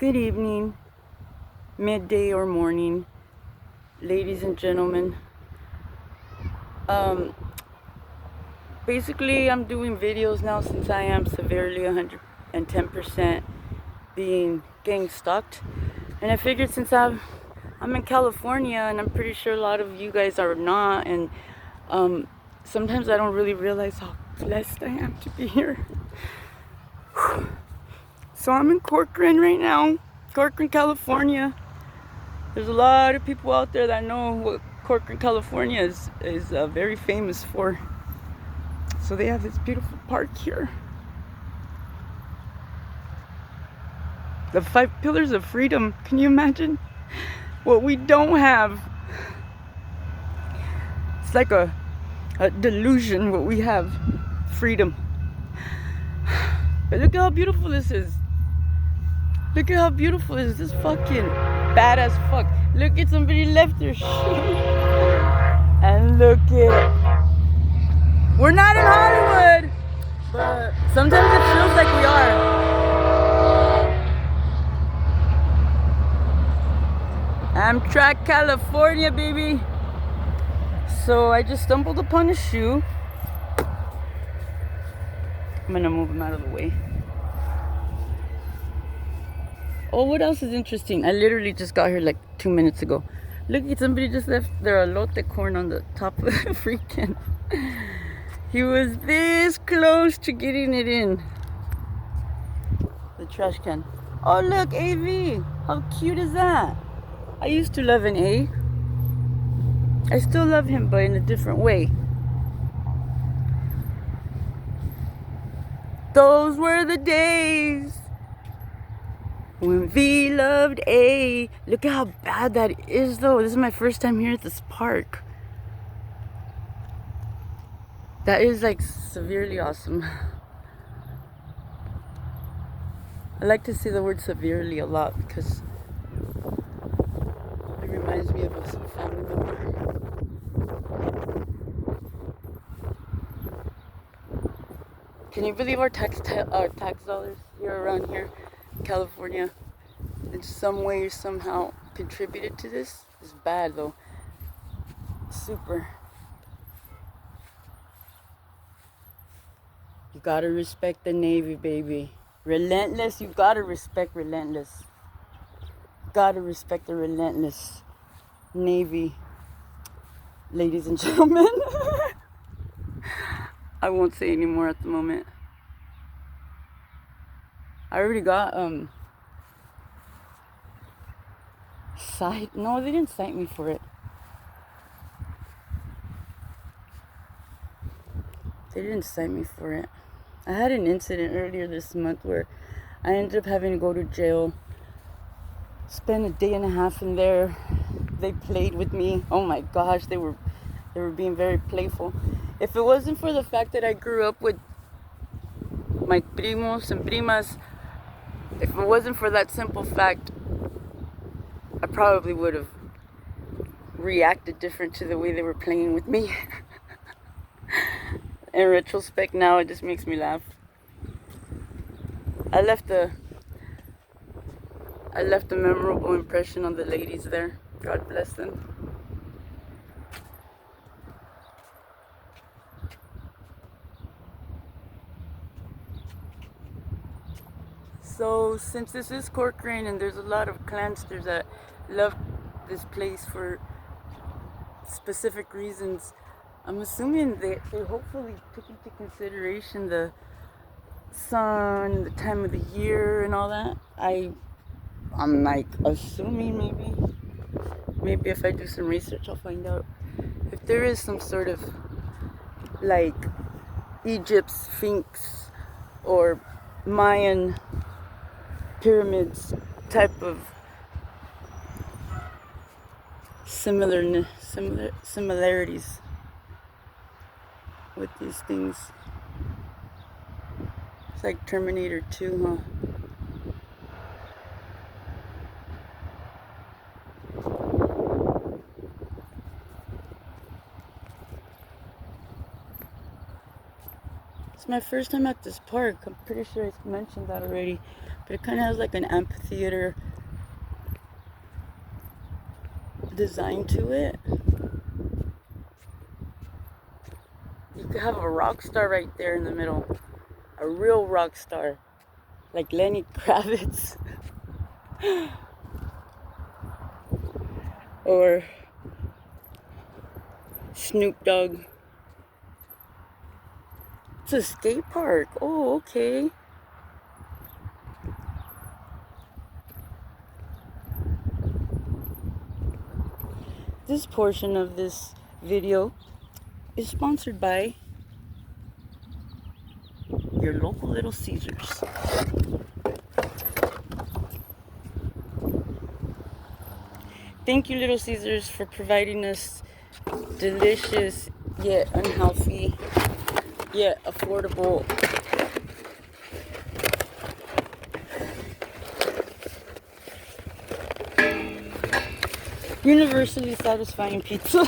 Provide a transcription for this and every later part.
Good evening, midday or morning, ladies and gentlemen. Basically, I'm doing videos now since I am severely 110% being gang stalked. And I figured since I'm in California, and I'm pretty sure a lot of you guys are not, and sometimes I don't really realize how blessed I am to be here. So I'm in Corcoran right now, Corcoran, California. There's a lot of people out there that know what Corcoran, California is very famous for. So they have this beautiful park here. The 5 pillars of freedom. Can you imagine what we don't have? It's like a delusion what we have. Freedom. But look at how beautiful this is. Look at how beautiful this is. This fucking badass fuck. Look at somebody left their shit. And look at... We're not in Hollywood, but sometimes it feels like we are. Amtrak, California, baby. So I just stumbled upon a shoe. I'm gonna move him out of the way. Oh, what else is interesting? I literally just got here like 2 minutes ago. Look at somebody just left their elote corn on the top of the freaking... He was this close to getting it in the trash can. Oh, look, AV. How cute is that? I used to love an A. I still love him, but in a different way. Those were the days when V loved A. Look at how bad that is, though. This is my first time here at this park. That is like severely awesome. I like to say the word severely a lot because it reminds me of some family member. Can you believe our tax dollars here around here in California in some way or somehow contributed to this? It's bad though. Super. You gotta respect the Navy, baby. Relentless, you gotta respect Relentless. Gotta respect the Relentless Navy, ladies and gentlemen. I won't say any more at the moment. I already got no, they didn't cite me for it. They didn't cite me for it. I had an incident earlier this month where I ended up having to go to jail. Spent a day and a half in there. They played with me. Oh my gosh, they were being very playful. If it wasn't for the fact that I grew up with my primos and primas, if it wasn't for that simple fact, I probably would have reacted different to the way they were playing with me. In retrospect now, it just makes me laugh. I left a memorable impression on the ladies there. God bless them. So since this is Corcoran and there's a lot of clansters that love this place for specific reasons, I'm assuming they hopefully took into consideration the sun, the time of the year and all that. I'm like assuming maybe if I do some research I'll find out if there is some sort of like Egypt Sphinx or Mayan pyramids type of similarities with these things. It's like Terminator 2, huh? This my first time at this park. I'm pretty sure I mentioned that already. But it kind of has like an amphitheater design to it. You could have a rock star right there in the middle. A real rock star. Like Lenny Kravitz. Or Snoop Dogg. It's a skate park. Oh, okay. This portion of this video is sponsored by your local Little Caesars. Thank you, Little Caesars, for providing us delicious yet unhealthy yet affordable universally satisfying pizza.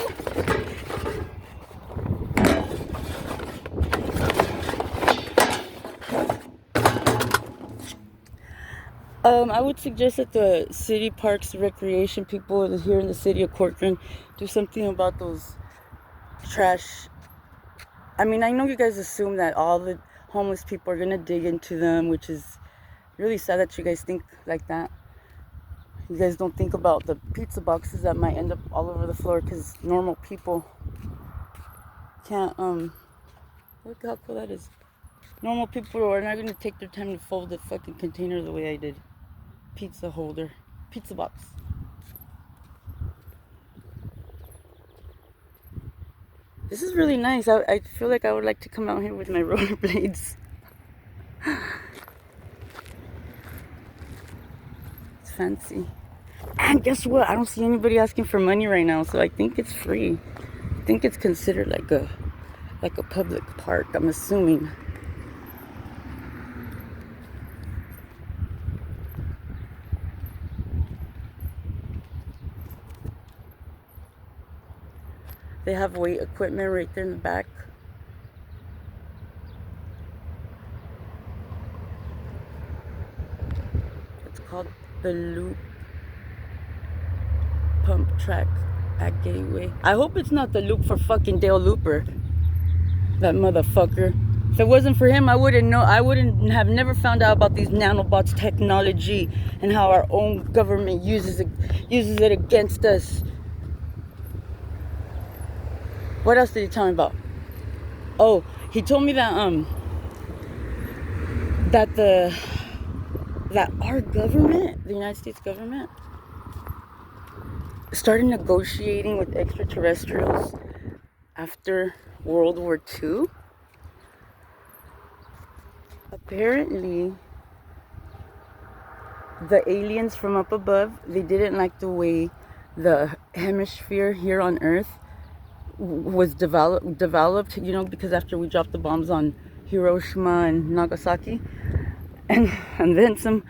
I would suggest that the city parks recreation people here in the city of Corcoran do something about those trash. I mean, I know you guys assume that all the homeless people are gonna dig into them, which is really sad that you guys think like that. You guys don't think about the pizza boxes that might end up all over the floor because normal people can't, look how cool that is. Normal people are not gonna take their time to fold the fucking container the way I did. Pizza holder, pizza box. This is really nice. I feel like I would like to come out here with my rollerblades. It's fancy. And guess what? I don't see anybody asking for money right now, so I think it's free. I think it's considered like a public park, I'm assuming. They have weight equipment right there in the back. It's called the Loop Pump Track at Gateway. I hope it's not the Loop for fucking Dale Looper. That motherfucker. If it wasn't for him, I wouldn't have never found out about these nanobots technology and how our own government uses it against us. What else did he tell me about? Oh, he told me that that our government, the United States government, started negotiating with extraterrestrials after World War II. Apparently, the aliens from up above, they didn't like the way the hemisphere here on Earth was developed, you know, because after we dropped the bombs on Hiroshima and Nagasaki and then some,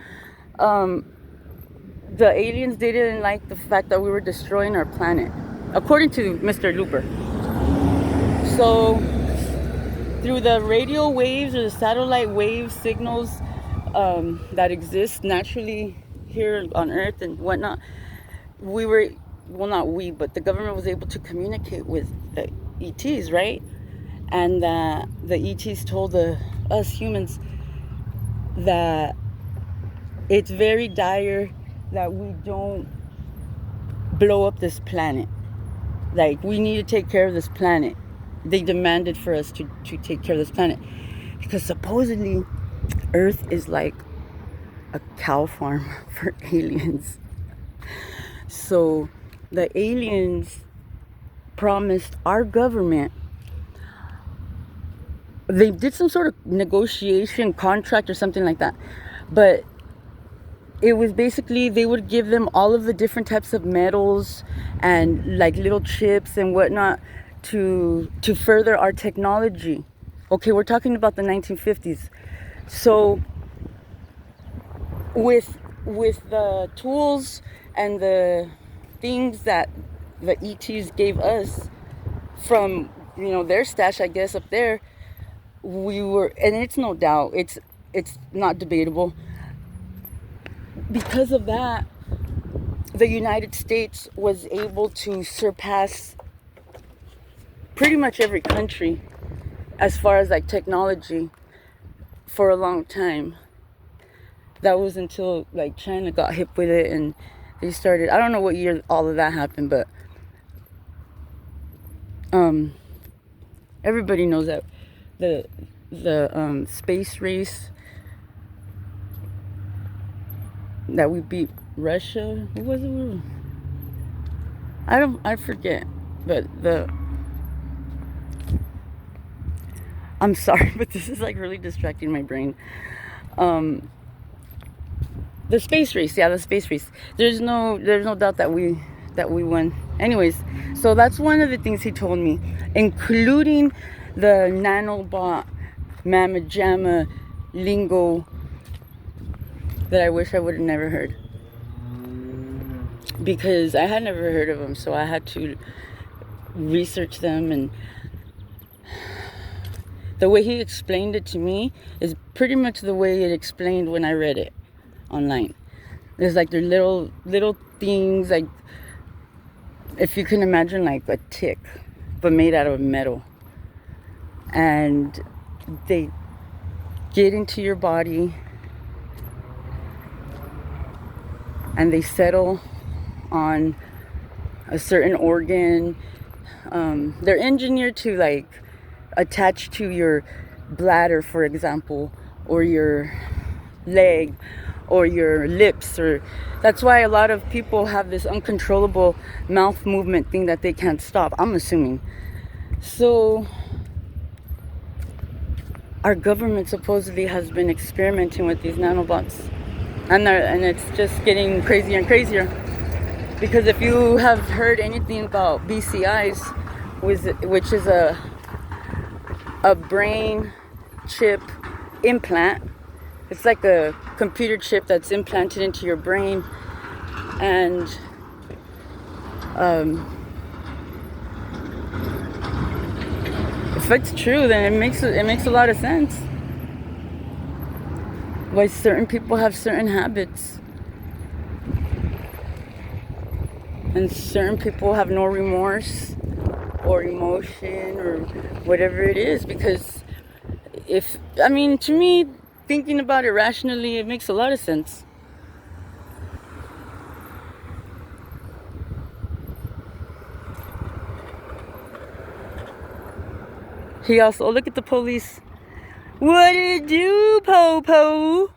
the aliens, they didn't like the fact that we were destroying our planet, according to Mr. Looper. So through the radio waves or the satellite wave signals that exist naturally here on Earth and whatnot, we were, well, not we, but the government was able to communicate with the ETs, right? And the ETs told us humans that it's very dire that we don't blow up this planet. Like, we need to take care of this planet. They demanded for us to take care of this planet because supposedly Earth is like a cow farm for aliens. So the aliens promised our government, they did some sort of negotiation contract or something like that, but it was basically they would give them all of the different types of metals and like little chips and whatnot to further our technology. Okay, we're talking about the 1950s. So with the tools and the things that the ETs gave us from, you know, their stash, I guess, up there, we were, and it's no doubt, it's not debatable. Because of that, the United States was able to surpass pretty much every country as far as like technology for a long time. That was until like China got hip with it and they started, I don't know what year all of that happened, but everybody knows that the space race, that we beat Russia. What was it? I forget. But I'm sorry, but this is like really distracting my brain. The space race, yeah, the space race. There's no doubt that we won. Anyways, so that's one of the things he told me, including the nanobot mamma jamma lingo that I wish I would have never heard, because I had never heard of them, so I had to research them. And the way he explained it to me is pretty much the way it explained when I read it online. There's like their little things, like if you can imagine like a tick, but made out of metal, and they get into your body and they settle on a certain organ. They're engineered to like attach to your bladder, for example, or your leg, or your lips, or that's why a lot of people have this uncontrollable mouth movement thing that they can't stop, I'm assuming. So our government supposedly has been experimenting with these nanobots, and it's just getting crazier and crazier. Because if you have heard anything about BCIs, which is a brain chip implant, it's like a computer chip that's implanted into your brain, and if it's true, then it makes a lot of sense why certain people have certain habits, and certain people have no remorse or emotion or whatever it is. Because to me, thinking about it rationally, it makes a lot of sense. He also, look at the police. What it do, po-po?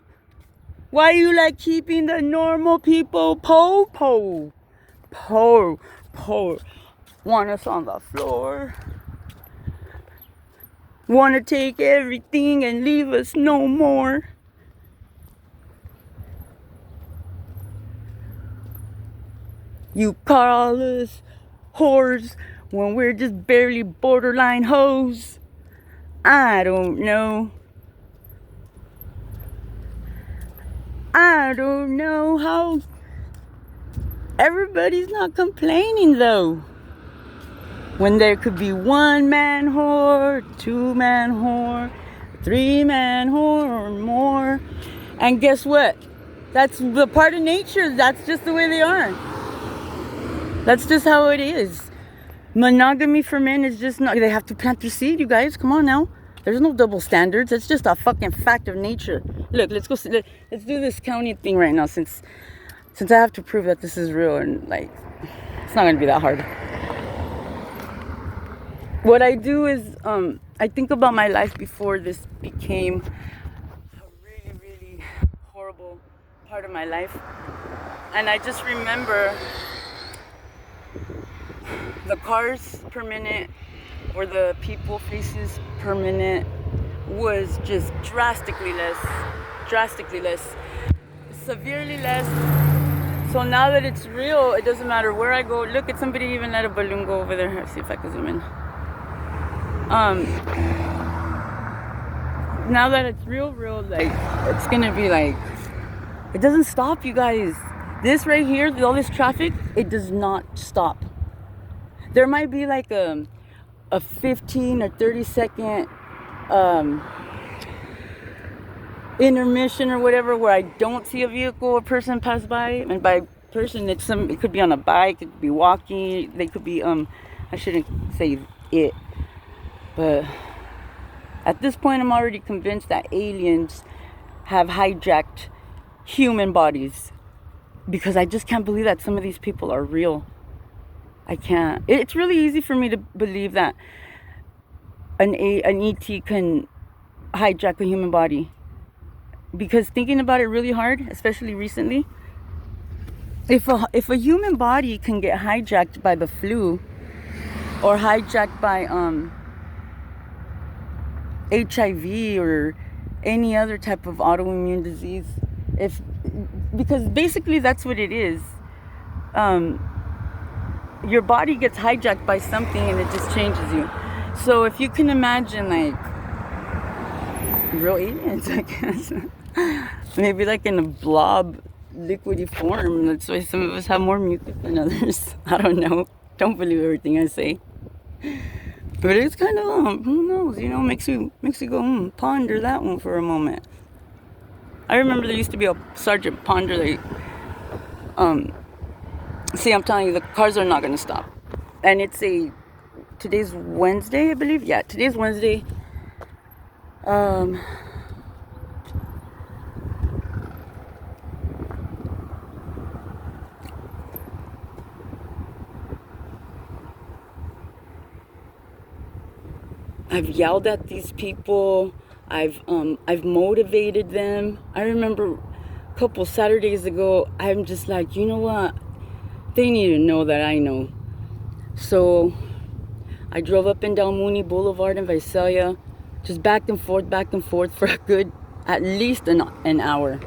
Why you like keeping the normal people po-po? Po. Want us on the floor? Want to take everything and leave us no more? You call us whores when we're just barely borderline hoes? I don't know. I don't know how. Everybody's not complaining though. When there could be 1-man whore, 2-man whore, 3-man whore, or more. And guess what? That's the part of nature. That's just the way they are. That's just how it is. Monogamy for men is just not. They have to plant their seed, you guys. Come on now. There's no double standards. It's just a fucking fact of nature. Look, let's do this county thing right now, since I have to prove that this is real, and like, it's not gonna be that hard. What I do is, I think about my life before this became a really, really horrible part of my life. And I just remember the cars per minute, or the people faces per minute, was just drastically less, severely less. So now that it's real, it doesn't matter where I go. Look at somebody even let a balloon go over there. Let's see if I can zoom in. Now that it's real, like, it's gonna be like, it doesn't stop, you guys. This right here, all this traffic, it does not stop. There might be like a 15 or 30 second um, intermission or whatever, where I don't see a vehicle or person pass by. And by person, it could be on a bike, it could be walking, they could be I shouldn't say it, but at this point I'm already convinced that aliens have hijacked human bodies, because I just can't believe that some of these people are real. I can't. It's really easy for me to believe that an ET can hijack a human body, because thinking about it really hard, especially recently, if a human body can get hijacked by the flu, or hijacked by HIV or any other type of autoimmune disease, because basically that's what it is. Your body gets hijacked by something and it just changes you. So if you can imagine, like, real aliens, I guess. Maybe like in a blob, liquidy form. That's why some of us have more mucus than others. I don't know. Don't believe everything I say. But it's kind of, who knows, makes you go, ponder that one for a moment. I remember there used to be a Sergeant Ponder that, see, I'm telling you, the cars are not going to stop. And today's Wednesday, I believe. Yeah, today's Wednesday. I've yelled at these people. I've motivated them. I remember a couple Saturdays ago, I'm just like, you know what? They need to know that I know. So I drove up and down Mooney Boulevard in Visalia, just back and forth for a good, at least an hour.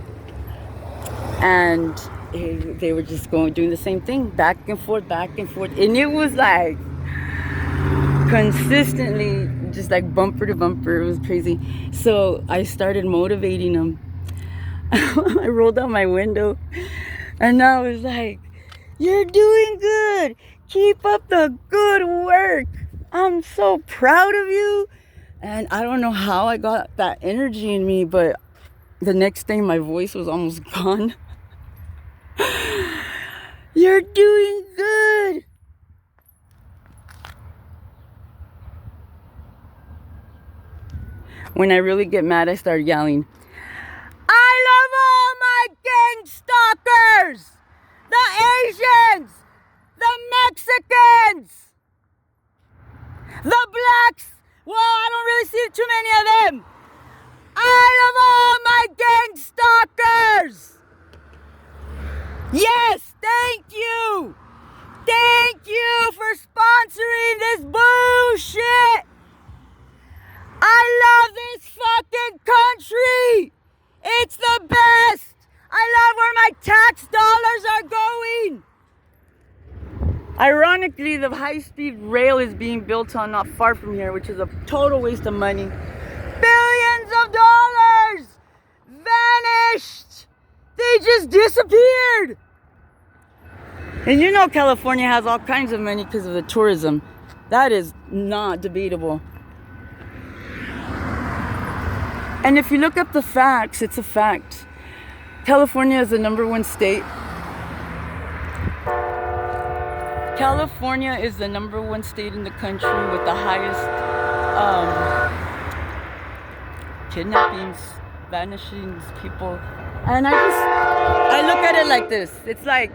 And they were just doing the same thing, back and forth. And it was like consistently just like bumper to bumper. It was crazy. So I started motivating them. I rolled out my window and I was like, "You're doing good. Keep up the good work. I'm so proud of you." And I don't know how I got that energy in me, but the next day my voice was almost gone. "You're doing good." When I really get mad, I start yelling, "I love all my gang stalkers! The Asians! The Mexicans! The blacks! Well, I don't really see too many of them! I love all my gang stalkers! Yes, thank you! Thank you for sponsoring this bullshit! I love this fucking country! It's the best! I love where my tax dollars are going! Ironically, the high-speed rail is being built on not far from here, which is a total waste of money. Billions of dollars vanished! They just disappeared! And you know California has all kinds of money because of the tourism. That is not debatable. And if you look up the facts, it's a fact. California is the #1 state. California is the #1 state in the country with the highest kidnappings, vanishings, people. And I look at it like this. It's like,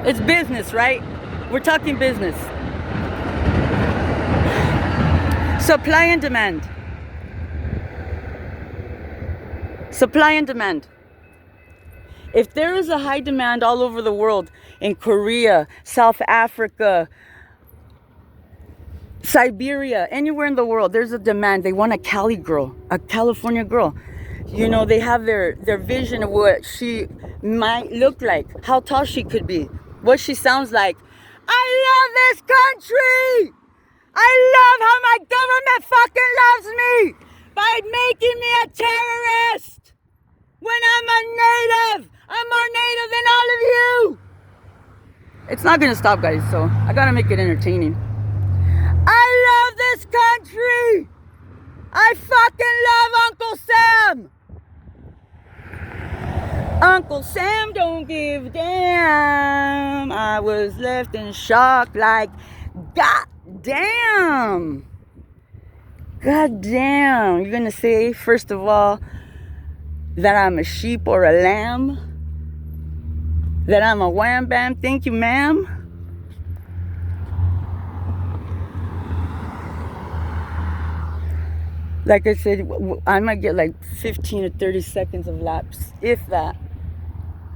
it's business, right? We're talking business. Supply and demand. Supply and demand. If there is a high demand all over the world, in Korea, South Africa, Siberia, anywhere in the world, there's a demand. They want a Cali girl, a California girl. You know, they have their vision of what she might look like, how tall she could be, what she sounds like. I love this country! I love how my government fucking loves me by making me a terrorist when I'm a native. I'm more native than all of you. It's not gonna stop, guys, so I gotta make it entertaining. I love this country. I fucking love Uncle Sam! Uncle Sam don't give a damn. I was left in shock like, God damn. God damn. You're gonna say, first of all, that I'm a sheep or a lamb? That I'm a wham bam? Thank you, ma'am. Like I said, I might get like 15 or 30 seconds of lapse, if that.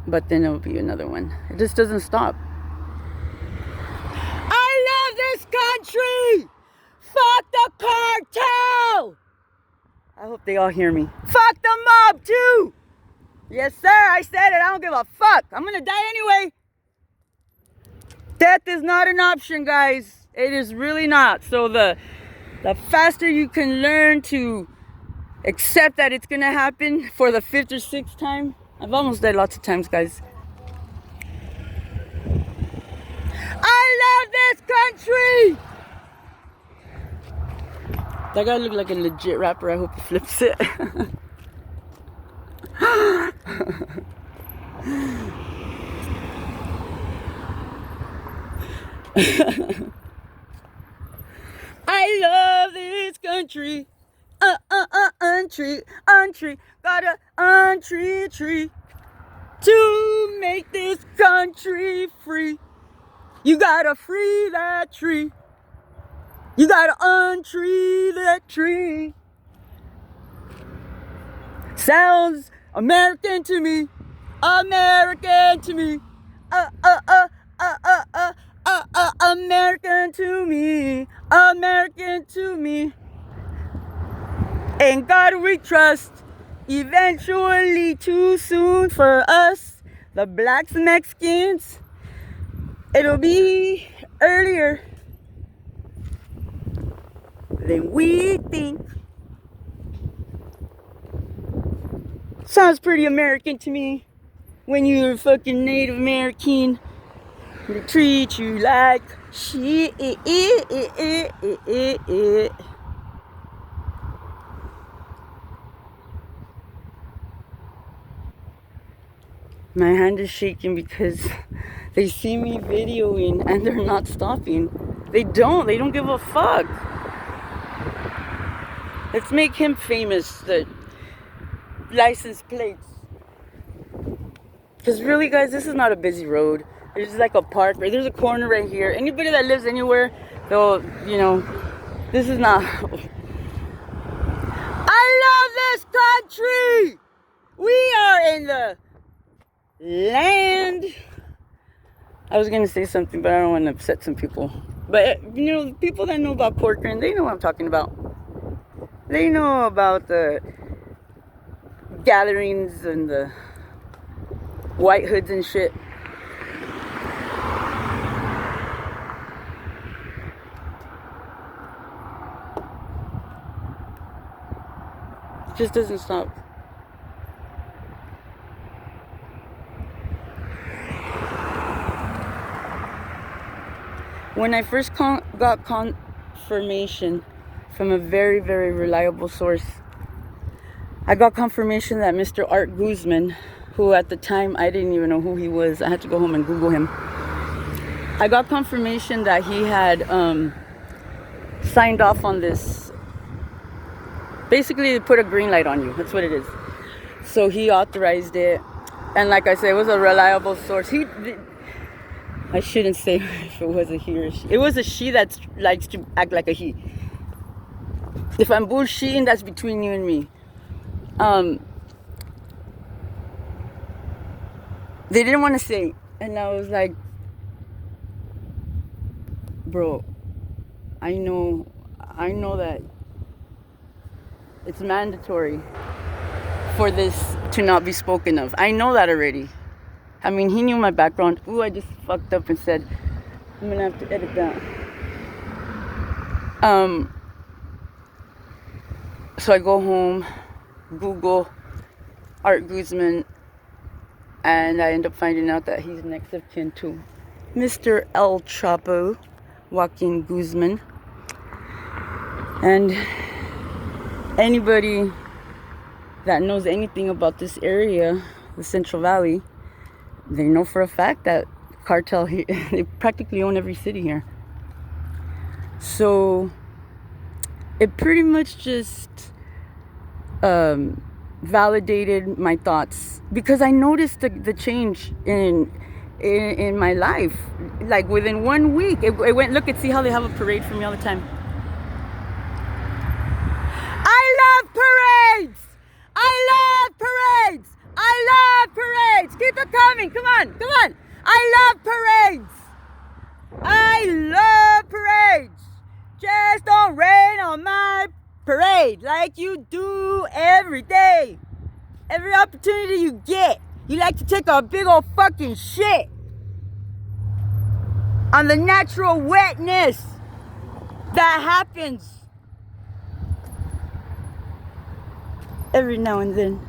But then it'll be another one. It just doesn't stop. I love this country! Fuck the cartel! I hope they all hear me. Fuck the mob too! Yes, sir, I said it. I don't give a fuck. I'm gonna die anyway. Death is not an option, guys. It is really not. So the faster you can learn to accept that it's gonna happen for the 5th or 6th time. I've almost died lots of times, guys. I love this country! That guy looked like a legit rapper. I hope he flips it. I love this country. Untree. Gotta untree a tree to make this country free. You gotta free that tree. You gotta untree that tree. Sounds American to me. American to me. American to me. American to me. In God we trust. Eventually, too soon for us, the blacks and Mexicans, it'll be earlier than we think. Sounds pretty American to me. When you're a fucking Native American, they treat you like shit. My hand is shaking because they see me videoing and they're not stopping. They don't give a fuck. Let's make him famous, the license plates. Because really, guys, this is not a busy road. There's like a park, right? There's a corner right here. Anybody that lives anywhere, they'll, this is not. I love this country! We are in the land. I was gonna say something, but I don't want to upset some people. But people that know about Corcoran, they know what I'm talking about. They know about the gatherings and the white hoods and shit. It just doesn't stop. When I first got confirmation from a very, very reliable source, I got confirmation that Mr. Art Guzman, who at the time I didn't even know who he was, I had to go home and Google him. I got confirmation that he had signed off on this. Basically, they put a green light on you. That's what it is. So he authorized it. And like I said, it was a reliable source. I shouldn't say if it was a he or she. It was a she that likes to act like a he. If I'm bullshitting, that's between you and me. They didn't want to say. And I was like, bro, I know that it's mandatory for this to not be spoken of. I know that already. I mean, he knew my background. Ooh, I just fucked up and said, I'm gonna have to edit that. So I go home, Google Art Guzman, and I end up finding out that he's next of kin to Mr. El Chapo, Joaquin Guzman. And Anybody that knows anything about this area, the Central Valley, they know for a fact that cartel here, they practically own every city here. So it pretty much just validated my thoughts, because I noticed the change in my life. Like within 1 week, it went. Look and see how they have a parade for me all the time. I love parades. I love parades. I love parades. Keep it coming. Come on, come on. I love parades. I love parades. Just don't rain on my parade like you do every day. Every opportunity you get, you like to take a big old fucking shit on the natural wetness that happens every now and then.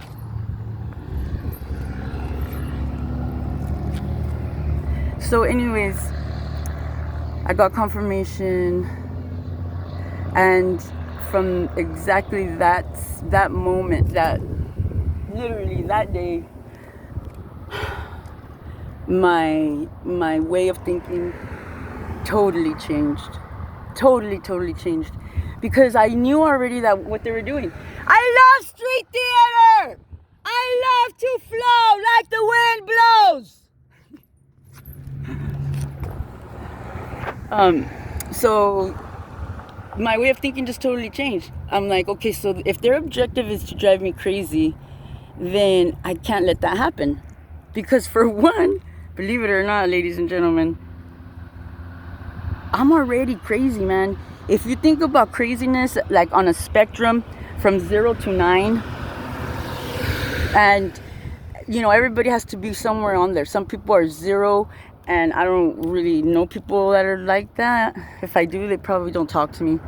So anyways, I got confirmation, and from exactly that moment, that literally that day, my way of thinking totally changed. Totally changed. Because I knew already that what they were doing. I love street theater! I love to flow like the wind blows! So my way of thinking just totally changed. I'm like, okay, so if their objective is to drive me crazy, then I can't let that happen. Because for one, believe it or not, ladies and gentlemen, I'm already crazy, man. If you think about craziness like on a spectrum from 0 to 9, and you know, everybody has to be somewhere on there. Some people are 0, and I don't really know people that are like that. If I do, they probably don't talk to me.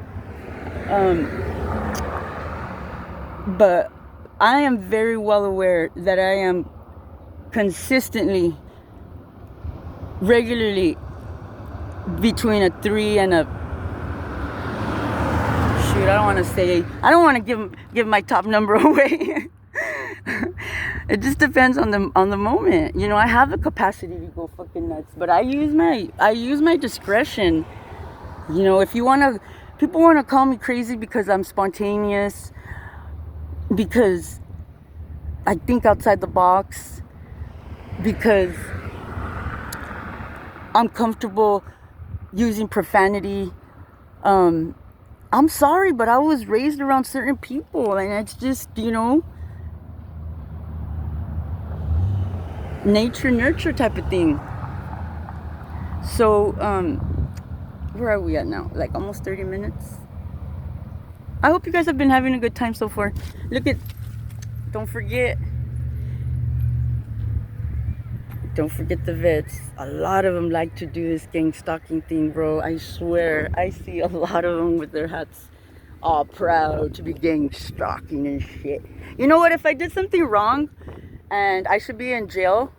But I am very well aware that I am consistently, regularly between a 3 and a... Shoot, I don't want to give my top number away. It just depends on the moment. You know, I have the capacity to go fucking nuts, but I use my discretion. You know, if people want to call me crazy because I'm spontaneous, because I think outside the box, because I'm comfortable using profanity. I'm sorry, but I was raised around certain people, and it's just, you know, nature nurture type of thing. So where are we at now? Like almost 30 minutes. I hope you guys have been having a good time so far. Don't forget the vets. A lot of them like to do this gang stalking thing, bro. I swear, I see a lot of them with their hats all proud to be gang stalking and shit. You know what? If I did something wrong and I should be in jail,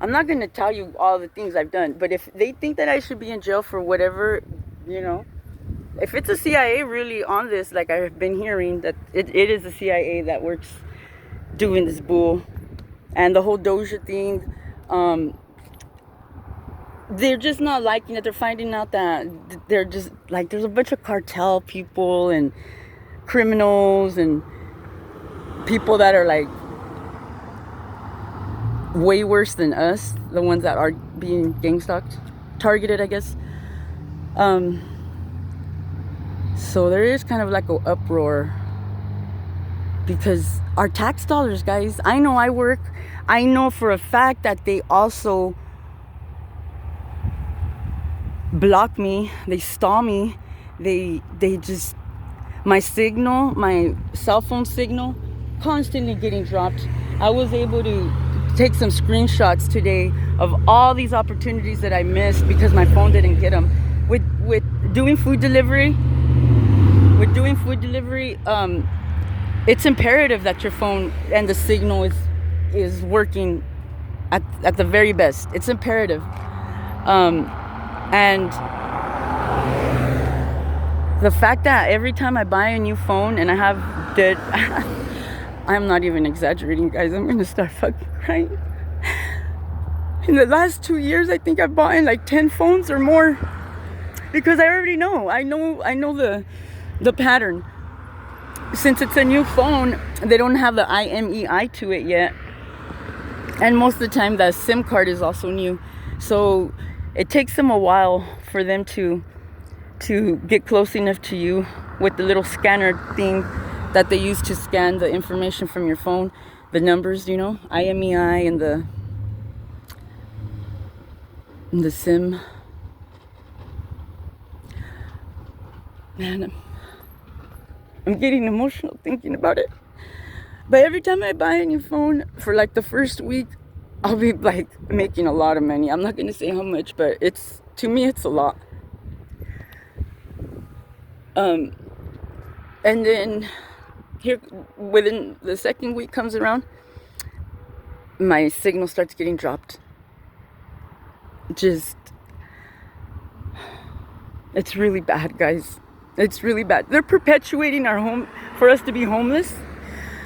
I'm not going to tell you all the things I've done, but if they think that I should be in jail for whatever, you know, if it's a CIA really on this, like I've been hearing that it is the CIA that works doing this bull, and the whole Doja thing, they're just not liking it. They're finding out that they're just like, there's a bunch of cartel people and criminals and people that are like way worse than us, the ones that are being gang stalked, targeted, I guess. So there is kind of like an uproar, because our tax dollars, guys, I know for a fact that they also block me, they stall me, they just, my cell phone signal constantly getting dropped. I was able to take some screenshots today of all these opportunities that I missed because my phone didn't get them. With doing food delivery, it's imperative that your phone and the signal is working at the very best. It's imperative. And The fact that every time I buy a new phone and I have the... I'm not even exaggerating, guys. I'm gonna start fucking crying. In the last 2 years, I think I've bought like 10 phones or more. Because I already know. I know the pattern. Since it's a new phone, they don't have the IMEI to it yet. And most of the time, the SIM card is also new. So it takes them a while for them to get close enough to you with the little scanner thing that they use to scan the information from your phone, the numbers, you know, IMEI and the SIM. Man, I'm getting emotional thinking about it. But every time I buy a new phone, for like the first week, I'll be like making a lot of money. I'm not gonna say how much, but to me it's a lot. And then here, within the second week comes around, my signal starts getting dropped. It's really bad, guys. It's really bad. They're perpetuating our home for us to be homeless.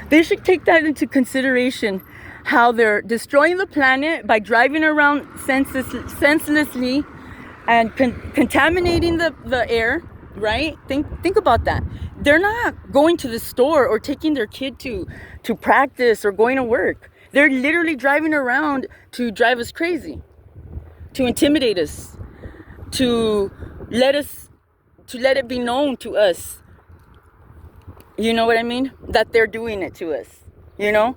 They should take that into consideration, how they're destroying the planet by driving around senselessly and contaminating the air, right? Think about that. They're not going to the store or taking their kid to practice or going to work. They're literally driving around to drive us crazy, to intimidate us, to let it be known to us. You know what I mean? That they're doing it to us, you know?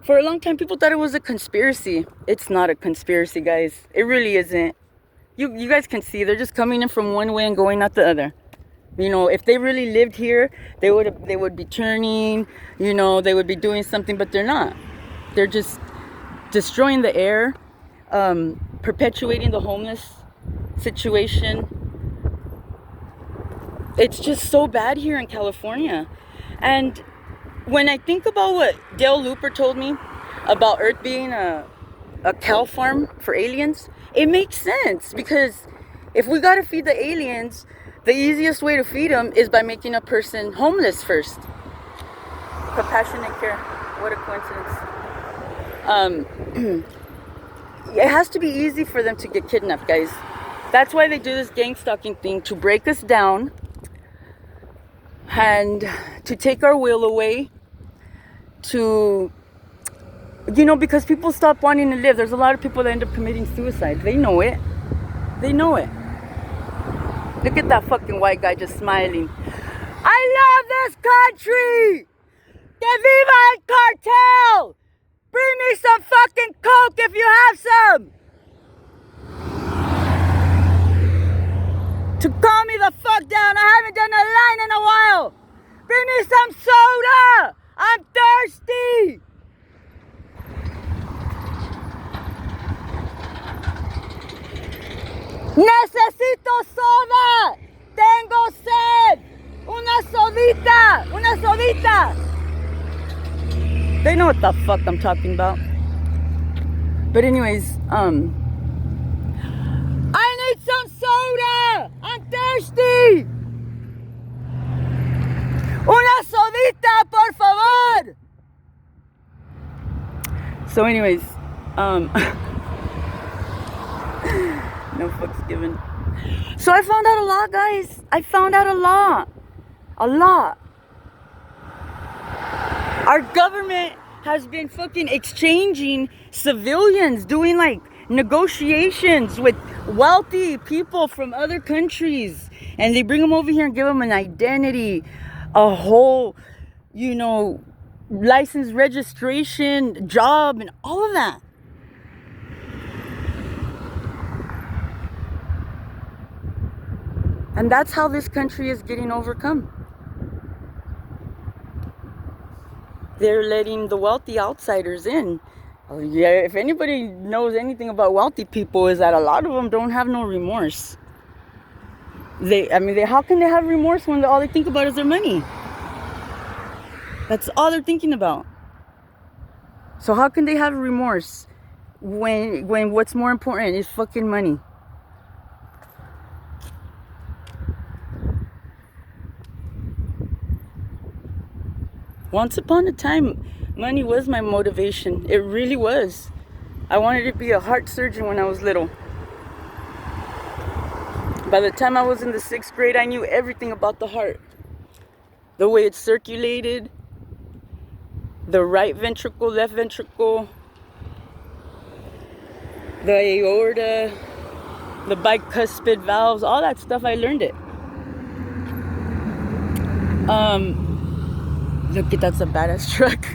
For a long time, people thought it was a conspiracy. It's not a conspiracy, guys. It really isn't. You guys can see they're just coming in from one way and going out the other. You know, if they really lived here, they would be turning, you know, they would be doing something, but they're not. They're just destroying the air, perpetuating the homeless situation. It's just so bad here in California. And when I think about what Dale Looper told me about Earth being a cow farm for aliens, it makes sense. Because if we gotta feed the aliens, the easiest way to feed them is by making a person homeless first. Compassionate care. What a coincidence. It has to be easy for them to get kidnapped, guys. That's why they do this gang stalking thing, to break us down and to take our will away, to, you know, because people stop wanting to live. There's a lot of people that end up committing suicide. They know it. They know it. Look at that fucking white guy just smiling. I love this country! Que viva el cartel! Bring me some fucking coke if you have some! To calm me the fuck down. I haven't done a line in a while. Bring me some soda. I'm thirsty. Necesito soda. Tengo sed. Una sodita. Una sodita. They know what the fuck I'm talking about. But anyways, I need some soda! I'm thirsty! Una sodita, por favor! So anyways, no fucks given. So I found out a lot, guys. I found out a lot. A lot. Our government has been fucking exchanging civilians, doing like negotiations with wealthy people from other countries, and they bring them over here and give them an identity, a whole, you know, license, registration, job, and all of that. And that's how this country is getting overcome. They're letting the wealthy outsiders in. Yeah, if anybody knows anything about wealthy people, is that a lot of them don't have no remorse. How can they have remorse when all they think about is their money? That's all they're thinking about. So how can they have remorse when what's more important is fucking money? Once upon a time, money was my motivation. It really was. I wanted to be a heart surgeon when I was little. By the time I was in the 6th grade, I knew everything about the heart. The way it circulated, the right ventricle, left ventricle, the aorta, the bicuspid valves, all that stuff, I learned it. Look, that's a badass truck.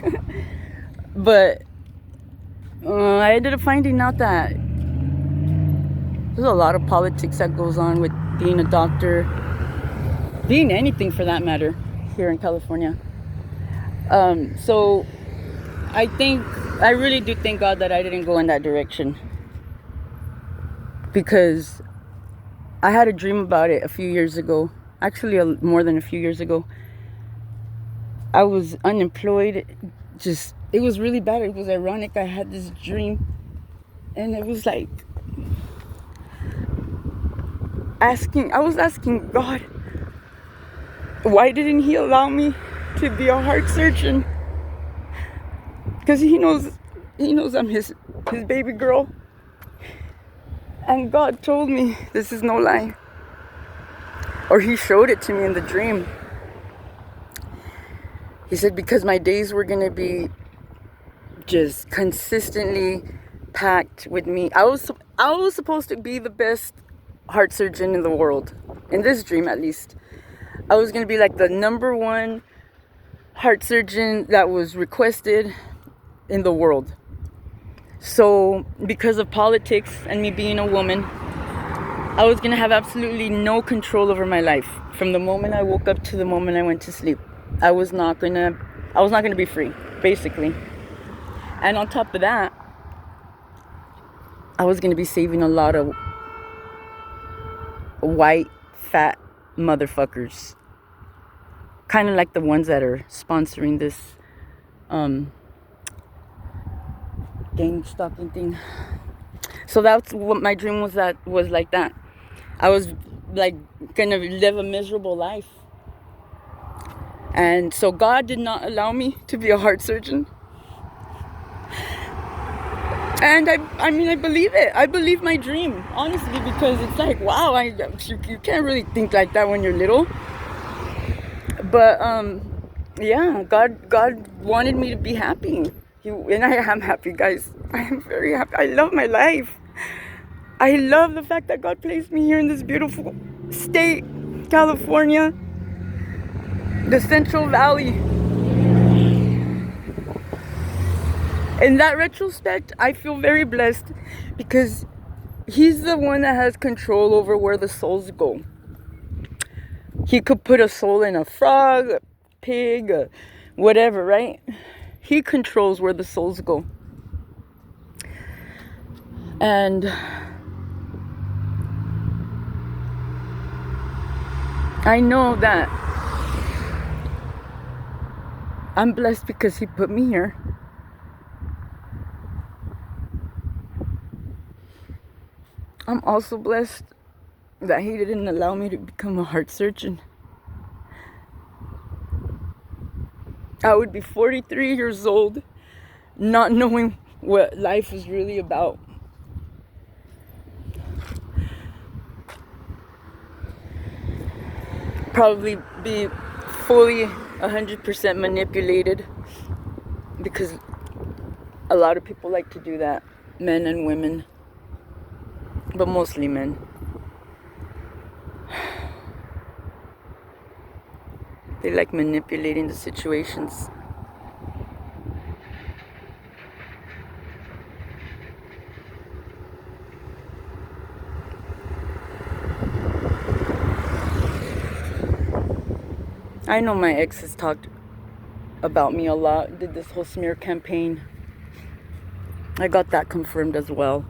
But I ended up finding out that there's a lot of politics that goes on with being a doctor, being anything for that matter, here in California. So I really do thank God that I didn't go in that direction, because I had a dream about it a few years ago. Actually, more than a few years ago. I was unemployed. It was really bad. It was ironic. I had this dream, and it was like I was asking God, why didn't He allow me to be a heart surgeon? Because He knows I'm His baby girl. And God told me, this is no lie, or He showed it to me in the dream. He said, because my days were going to be just consistently packed with me. I was supposed to be the best heart surgeon in the world. In this dream, at least. I was going to be like the #1 heart surgeon that was requested in the world. So, because of politics and me being a woman, I was going to have absolutely no control over my life. From the moment I woke up to the moment I went to sleep. I was not going to be free, basically. And on top of that, I was going to be saving a lot of white, fat motherfuckers. Kind of like the ones that are sponsoring this gang stalking thing. So that's what my dream was like that. I was like going to live a miserable life. And so God did not allow me to be a heart surgeon. And I believe it. I believe my dream, honestly, because it's like, wow, you can't really think like that when you're little. But yeah, God wanted me to be happy. And I am happy, guys. I am very happy. I love my life. I love the fact that God placed me here in this beautiful state, California, the Central Valley. In that retrospect, I feel very blessed because He's the one that has control over where the souls go. He could put a soul in a frog, a pig, whatever, right? He controls where the souls go. And I know that I'm blessed because He put me here. I'm also blessed that He didn't allow me to become a heart surgeon. I would be 43 years old, not knowing what life is really about. Probably be fully 100% manipulated, because a lot of people like to do that, men and women, but mostly men. They like manipulating the situations. I know my ex has talked about me a lot, did this whole smear campaign. I got that confirmed as well.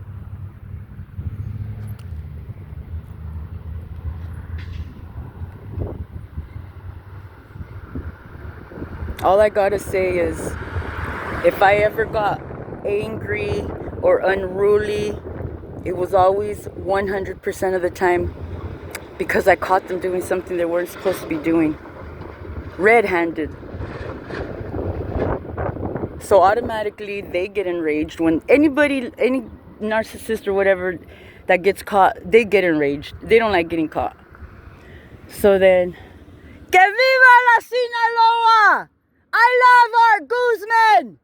All I gotta say is, if I ever got angry or unruly, it was always 100% of the time because I caught them doing something they weren't supposed to be doing. Red-handed. So automatically they get enraged when any narcissist or whatever that gets caught, they get enraged. They don't like getting caught. So then, que viva la Sinaloa! I love our Guzman!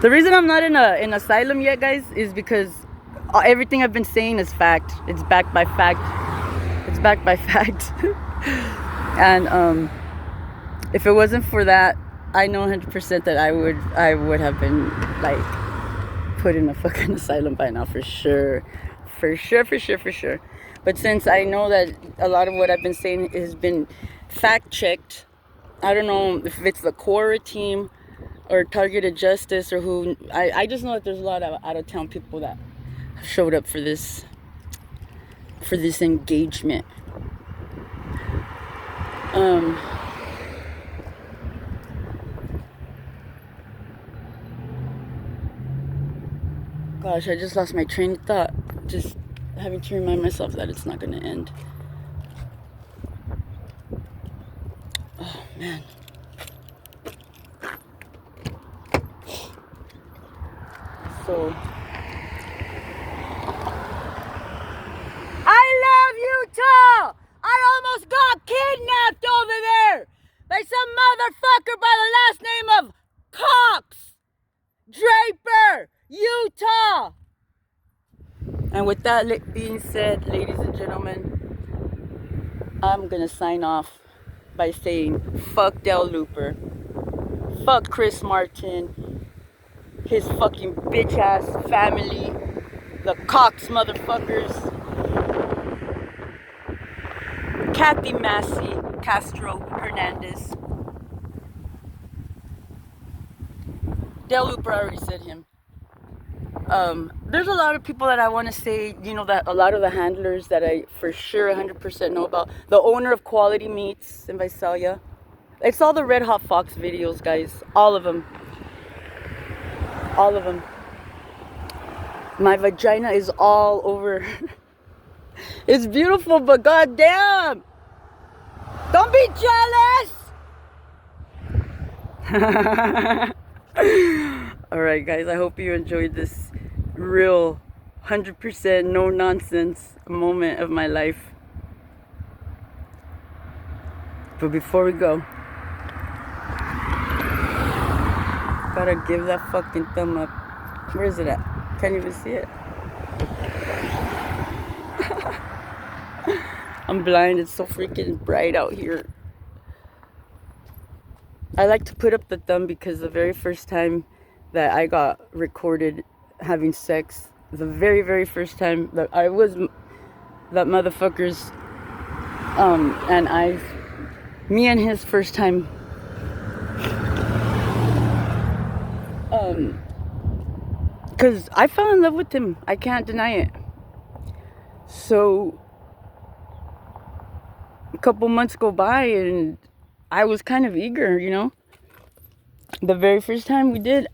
The reason I'm not in an asylum yet, guys, is because everything I've been saying is fact. It's backed by fact. It's backed by fact. And if it wasn't for that, I know 100% that I would have been like put in a fucking asylum by now, for sure. For sure. But since I know that a lot of what I've been saying has been fact checked, I don't know if it's the Quora team or Targeted Justice or who. I just know that there's a lot of out of town people that have showed up for this engagement. Gosh, I just lost my train of thought. Just having to remind myself that it's not going to end. Oh, man. So, I love Utah! I almost got kidnapped over there by some motherfucker by the last name of Cox! Draper! Utah! And with that being said, ladies and gentlemen, I'm gonna sign off by saying fuck Del Looper, fuck Chris Martin, his fucking bitch ass family, the Cox motherfuckers, Kathy Massey, Castro Hernandez. Del Looper, I already said him. There's a lot of people that I want to say, that a lot of the handlers that I for sure 100% know about. The owner of Quality Meats in Visalia. It's all the Red Hot Fox videos, guys. All of them. My vagina is all over. It's beautiful, but goddamn, don't be jealous. Alright, guys, I hope you enjoyed this real 100% no nonsense moment of my life. But before we go, gotta give that fucking thumb up. Where is it at? Can't even see it. I'm blind. It's so freaking bright out here. I like to put up the thumb because the very first time that I got recorded having sex, the very, very first time that I was that motherfucker's, and me and his first time, because I fell in love with him. I can't deny it. So a couple months go by and I was kind of eager, The very first time we did,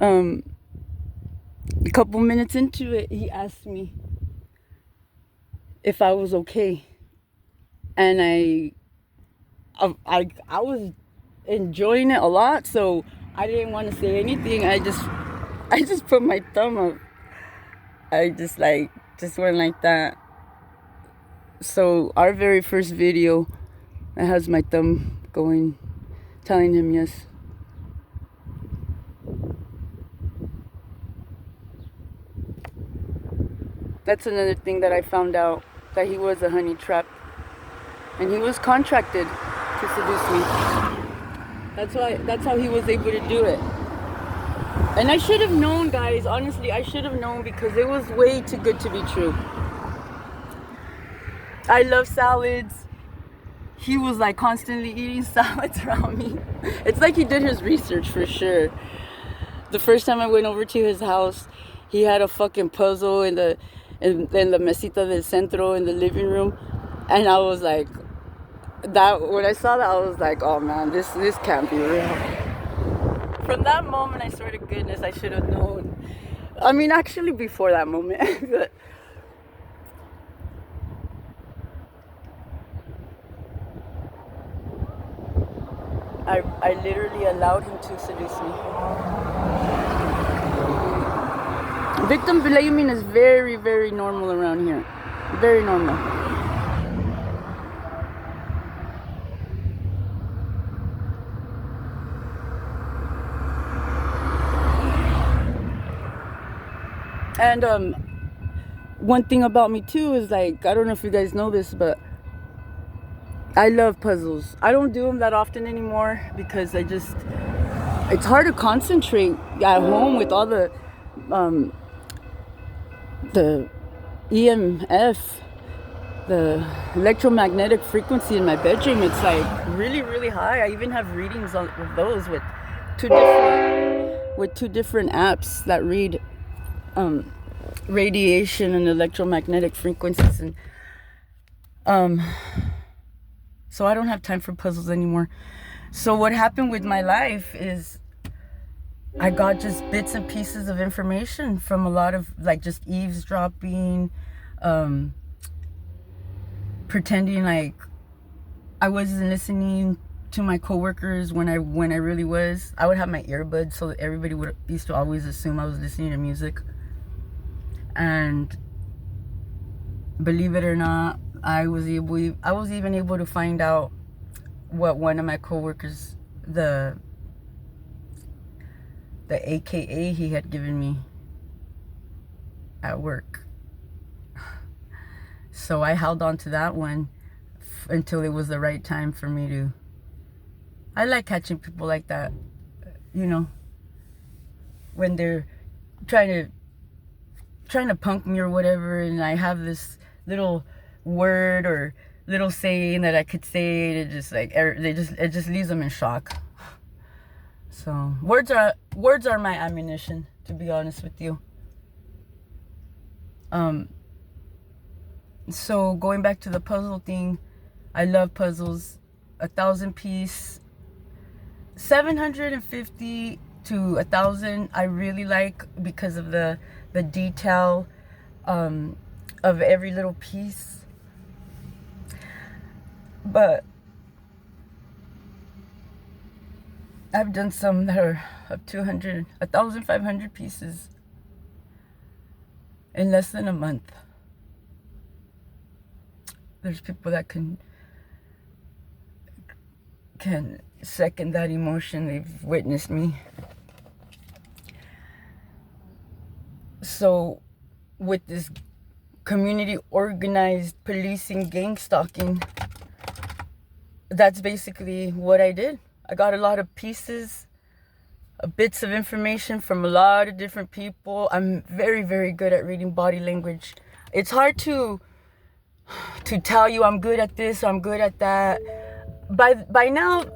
a couple minutes into it, he asked me if I was okay, and I was enjoying it a lot, so I didn't want to say anything. I just put my thumb up. I just went like that. So our very first video, it has my thumb going, telling him yes. That's another thing that I found out, that he was a honey trap. And he was contracted to seduce me. That's how he was able to do it. And I should have known, guys. Honestly, I should have known, because it was way too good to be true. I love salads. He was like constantly eating salads around me. It's like he did his research for sure. The first time I went over to his house, he had a fucking puzzle in the mesita del centro in the living room, and I was like, when I saw that, I was like, oh man, this can't be real. From that moment, I swear to goodness, I should have known. I mean, actually before that moment, but I literally allowed him to seduce me. Victim blaming is very, very normal around here. Very normal. And one thing about me too is, like, I don't know if you guys know this, but I love puzzles. I don't do them that often anymore because it's hard to concentrate at home with all the EMF, the electromagnetic frequency in my bedroom. It's like really, really high. I even have readings of those with two different apps that read radiation and electromagnetic frequencies, and so I don't have time for puzzles anymore. So what happened with my life is I got just bits and pieces of information from a lot of, like, just eavesdropping, pretending like I wasn't listening to my coworkers when I really was. I would have my earbuds so that everybody used to always assume I was listening to music. And believe it or not, I was even able to find out what one of my coworkers, the AKA he had given me at work. So I held on to that one until it was the right time for me to. I like catching people like that, you know, when they're trying to punk me or whatever, and I have this little word or little saying that I could say, it just leaves them in shock. So words are my ammunition, to be honest with you. So going back to the puzzle thing, I love puzzles. 1,000 piece, 750 to 1,000 I really like because of the detail of every little piece. But I've done some that are of 200, 1,500 pieces in less than a month. There's people that can second that emotion. They've witnessed me. So with this community organized policing, gang stalking, that's basically what I did. I got a lot of pieces, bits of information from a lot of different people. I'm very, very good at reading body language. It's hard to tell you I'm good at this, I'm good at that. By now,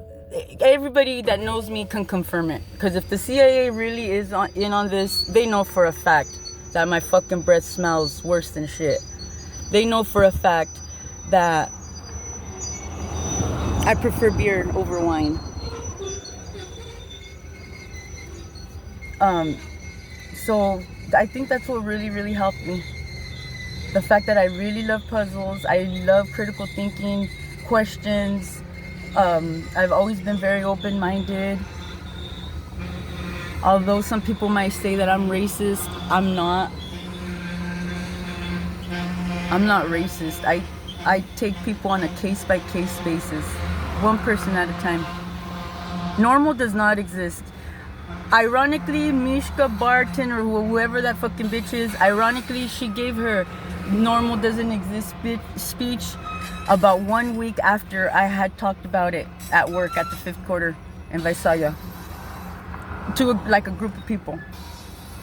everybody that knows me can confirm it. Because if the CIA really is in on this, they know for a fact that my fucking breath smells worse than shit. They know for a fact that I prefer beer over wine. So I think that's what really, really helped me. The fact that I really love puzzles, I love critical thinking, questions. I've always been very open-minded. Although some people might say that I'm racist, I'm not. I'm not racist. I take people on a case-by-case basis, one person at a time. Normal does not exist. Ironically, Mishka Barton or whoever that fucking bitch is, ironically, she gave her normal doesn't exist speech about 1 week after I had talked about it at work at the 5th quarter in Visalia to a group of people.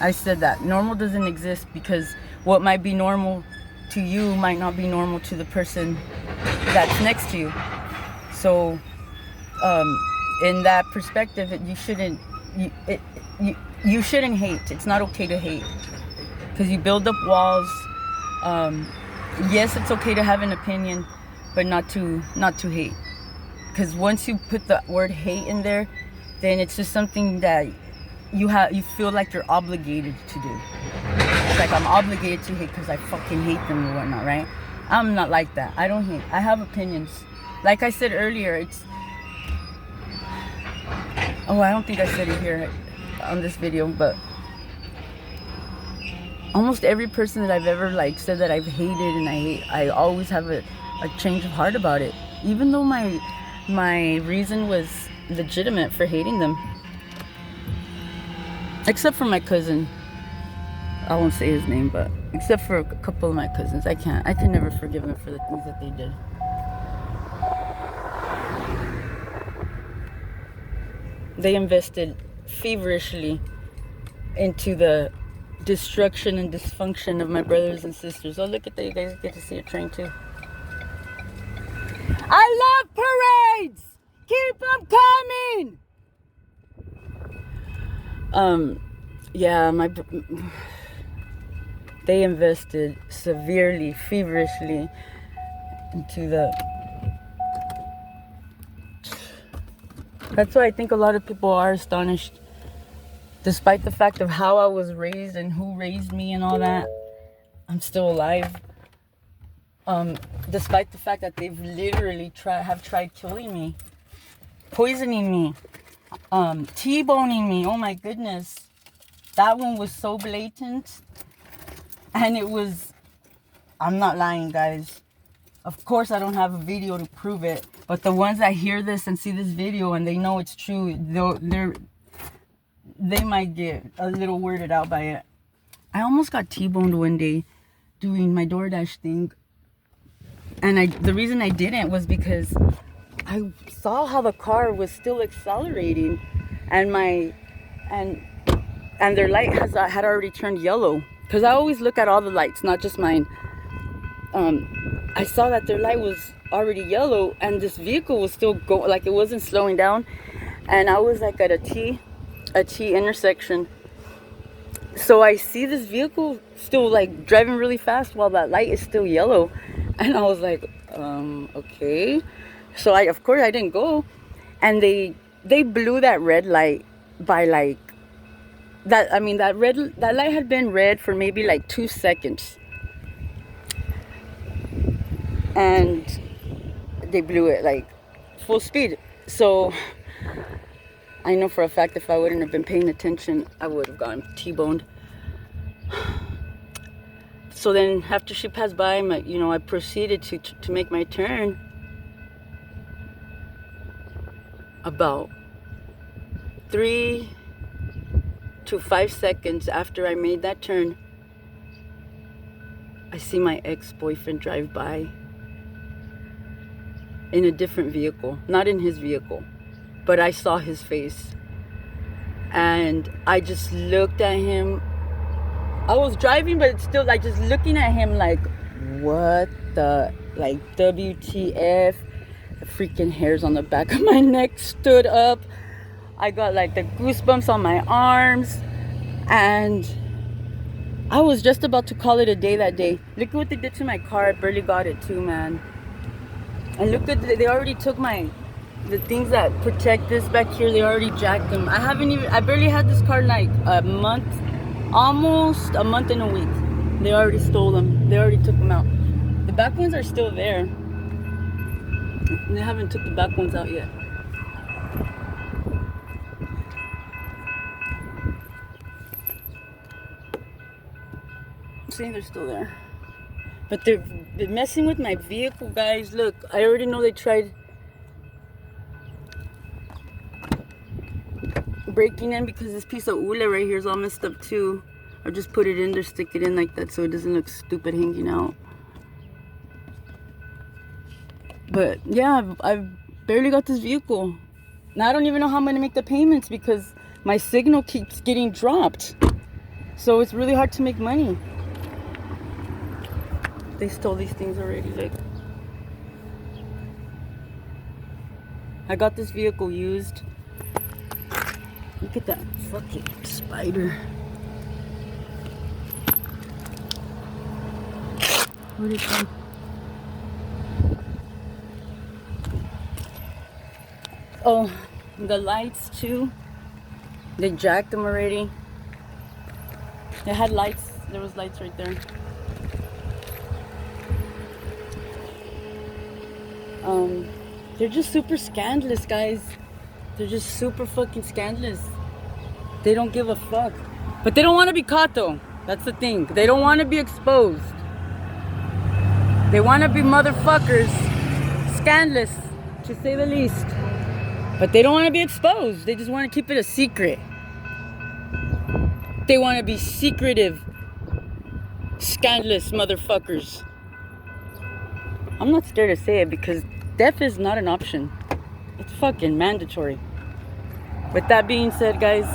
I said that normal doesn't exist because what might be normal to you might not be normal to the person that's next to you. So in that perspective, you shouldn't hate. It's not okay to hate because you build up walls. Yes, it's okay to have an opinion, but not to hate. Because once you put the word hate in there, then it's just something that you feel like you're obligated to do. It's like I'm obligated to hate because I fucking hate them or whatnot, right? I'm not like that. I don't hate. I have opinions. Like I said earlier, Oh, I don't think I said it here on this video, but almost every person that I've ever like said that I've hated and I always have a change of heart about it. Even though my reason was legitimate for hating them. Except for my cousin. I won't say his name, but except for a couple of my cousins. I can never forgive them for the things that they did. They invested feverishly into the destruction and dysfunction of my brothers and sisters. Oh, look at that. You guys get to see a train too. I love parades! Keep them coming! Yeah, they invested severely, feverishly into the... That's why I think a lot of people are astonished. Despite the fact of how I was raised and who raised me and all that, I'm still alive. Despite the fact that they've literally tried killing me, poisoning me, T-boning me. Oh my goodness. That one was so blatant. And it was, I'm not lying, guys. Of course, I don't have a video to prove it. But the ones that hear this and see this video and they know it's true, they might get a little weirded out by it. I almost got T-boned one day doing my DoorDash thing. And the reason I didn't was because I saw how the car was still accelerating, and their light had already turned yellow. Because I always look at all the lights, not just mine. I saw that their light was already yellow, and this vehicle was still going, like it wasn't slowing down. And I was like at a T intersection. So I see this vehicle still like driving really fast while that light is still yellow. And I was like, okay. So of course I didn't go. And they blew that red light by like, that light had been red for maybe like 2 seconds. And they blew it like full speed. So I know for a fact if I wouldn't have been paying attention, I would have gotten T-boned. So then after she passed by, I proceeded to make my turn. About 3 to 5 seconds after I made that turn, I see my ex-boyfriend drive by in a different vehicle, not in his vehicle, but I saw his face. And I just looked at him. I was driving, but it's still like just looking at him like, what the, like, WTF? The freaking hairs on the back of my neck stood up. I got like the goosebumps on my arms. And I was just about to call it a day that day. Look at what they did to my car. I barely got it too, man. And look at, they already took the things that protect this back here. They already jacked them. I barely had this car like a month. Almost a month and a week. They already stole them. They already took them out. The back ones are still there. They haven't took the back ones out yet. See, they're still there. But they're messing with my vehicle, guys. Look, I already know they tried breaking in because this piece of hule right here is all messed up too. I'll just put it in there, stick it in like that so it doesn't look stupid hanging out. But yeah, I've barely got this vehicle. Now I don't even know how I'm gonna make the payments because my signal keeps getting dropped. So it's really hard to make money. They stole these things already. Like, I got this vehicle used. Look at that fucking spider. Where'd it go? Oh, the lights too. They jacked them already. They had lights. There was lights right there. They're just super scandalous, guys. They're just super fucking scandalous. They don't give a fuck. But they don't want to be caught though. That's the thing. They don't want to be exposed. They want to be motherfuckers. Scandalous, to say the least. But they don't want to be exposed. They just want to keep it a secret. They want to be secretive, scandalous motherfuckers. I'm not scared to say it because death is not an option. It's fucking mandatory. With that being said, guys,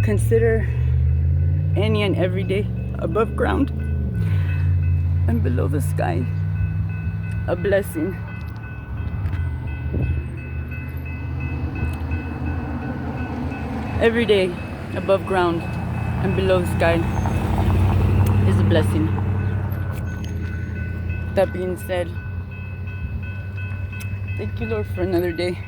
consider any and every day above ground and below the sky a blessing. Every day above ground and below the sky is a blessing. That being said, thank you, Lord, for another day.